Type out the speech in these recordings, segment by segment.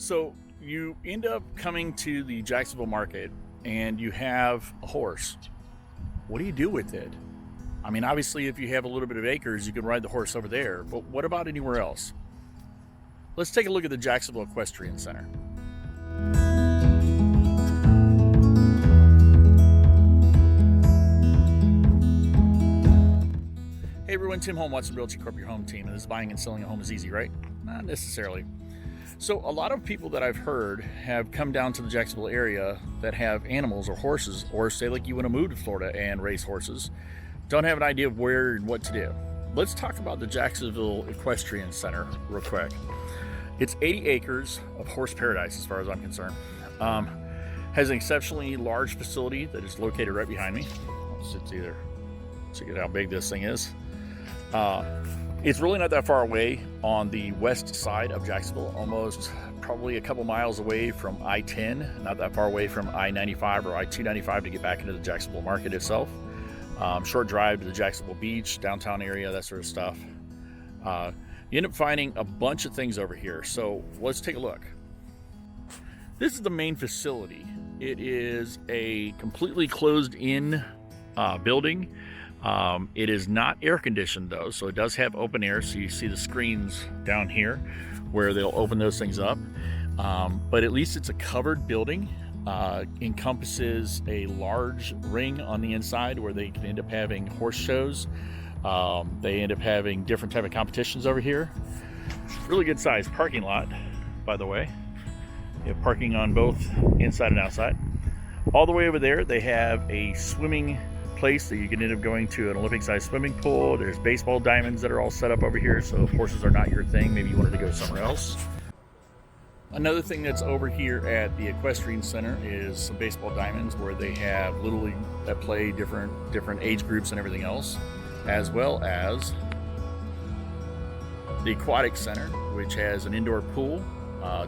So you end up coming to the Jacksonville market and you have a horse. What do you do with it? I mean, obviously, if you have a little bit of acres, you can ride the horse over there, but what about anywhere else? Let's take a look at the Jacksonville Equestrian Center. Hey everyone, Tim Holm, Watsonrealtycorp, your home team, and this is buying and selling a home is easy, right? Not necessarily. So a lot of people that I've heard have come down to the Jacksonville area that have animals or horses, or say like you want to move to Florida and raise horses, don't have an idea of where and what to do. Let's talk about the Jacksonville Equestrian Center real quick. It's 80 acres of horse paradise as far as I'm concerned. Has an exceptionally large facility that is located right behind me. Let's check out how big this thing is. It's really not that far away on the west side of Jacksonville, almost probably a couple miles away from I-10, not that far away from I-95 or I-295 to get back into the Jacksonville market itself. Short drive to the Jacksonville beach, downtown area, that sort of stuff. You end up finding a bunch of things over here, so let's take a look. This is the main facility. It is a completely closed-in building. It is not air conditioned though, so it does have open air, so you see the screens down here where they'll open those things up. But at least it's a covered building. Encompasses a large ring on the inside where they can end up having horse shows. They end up having different type of competitions over here. Really good sized parking lot, by the way. You have parking on both inside and outside. All the way over there they have a swimming place that you can end up going to, an Olympic-sized swimming pool. There's baseball diamonds that are all set up over here, so if horses are not your thing, maybe you wanted to go somewhere else. Another thing that's over here at the Equestrian Center is some baseball diamonds where they have Little League that play different age groups and everything else, as well as the Aquatic Center, which has an indoor pool,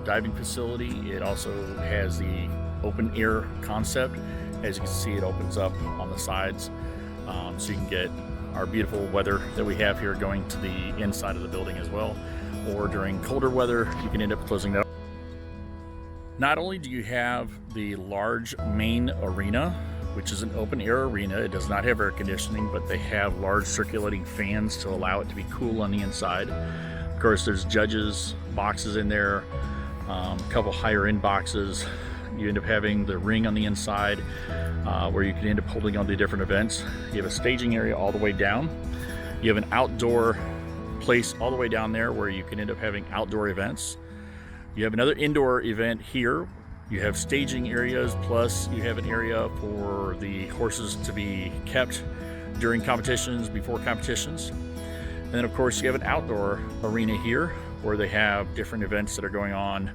diving facility. It also has the open air concept. As you can see, it opens up on the sides, so you can get our beautiful weather that we have here going to the inside of the building as well. Or during colder weather, you can end up closing that up. Not only do you have the large main arena, which is an open air arena, it does not have air conditioning, but they have large circulating fans to allow it to be cool on the inside. Of course, there's judges boxes in there, a couple higher end boxes. You end up having the ring on the inside where you can end up holding on to different events. You have a staging area all the way down. You have an outdoor place all the way down there where you can end up having outdoor events. You have another indoor event here. You have staging areas, plus you have an area for the horses to be kept during competitions, before competitions. And then of course you have an outdoor arena here where they have different events that are going on.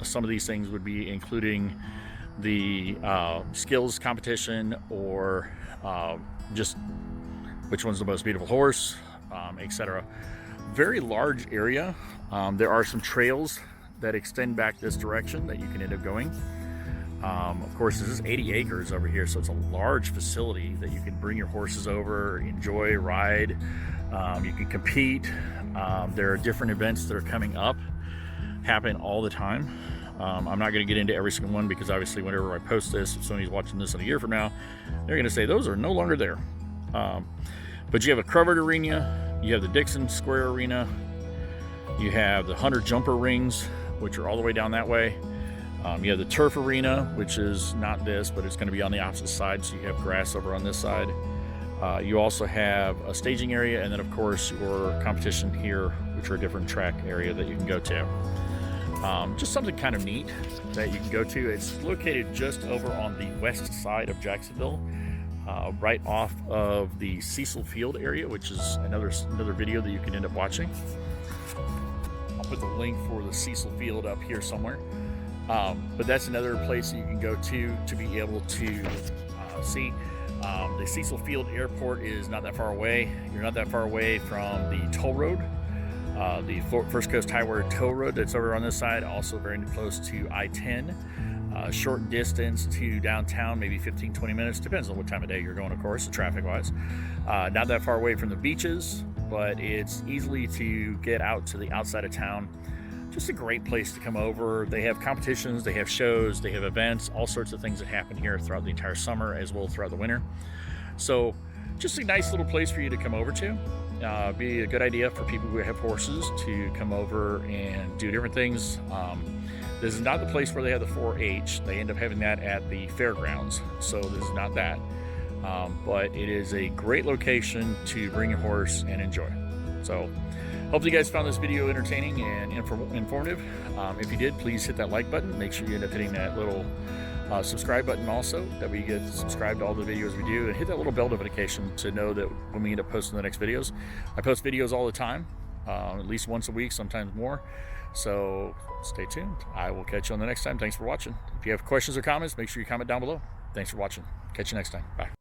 Some of these things would be including the skills competition, or just which one's the most beautiful horse, etc. Very large area. There are some trails that extend back this direction that you can end up going. Of course, this is 80 acres over here, so it's a large facility that you can bring your horses over, enjoy, ride. You can compete. There are different events that are coming up, happen all the time. I'm not going to get into every single one because obviously whenever I post this, if somebody's watching this in a year from now, they're going to say those are no longer there. But you have a covered arena, you have the Dixon Square Arena, you have the 100 jumper rings, which are all the way down that way. You have the turf arena, which is not this, but it's going to be on the opposite side, so you have grass over on this side. You also have a staging area, and then of course your competition here, which are a different track area that you can go to. Just something kind of neat that you can go to. It's located just over on the west side of Jacksonville, right off of the Cecil Field area, which is another video that you can end up watching. I'll put the link for the Cecil Field up here somewhere. But that's another place that you can go to be able to see. The Cecil Field Airport is not that far away. You're not that far away from the toll road. The First Coast Highway toll road that's over on this side, also very close to I-10. Short distance to downtown, maybe 15-20 minutes, depends on what time of day you're going, of course, traffic wise. Not that far away from the beaches, but it's easily to get out to the outside of town just a great place to come over. They have competitions, they have shows, they have events, all sorts of things that happen here throughout the entire summer as well as throughout the winter. So just a nice little place for you to come over to. Be a good idea for people who have horses to come over and do different things. This is not the place where they have the 4-H. They end up having that at the fairgrounds, so this is not that. But it is a great location to bring your horse and enjoy. So hopefully you guys found this video entertaining and informative. If you did, please hit that like button. Make sure you end up hitting that little subscribe button also, that we get subscribed to all the videos we do, and hit that little bell notification to know that when we end up posting the next videos. I post videos all the time, at least once a week, sometimes more. So stay tuned. I will catch you on the next time. Thanks for watching. If you have questions or comments, make sure you comment down below. Thanks for watching. Catch you next time. Bye.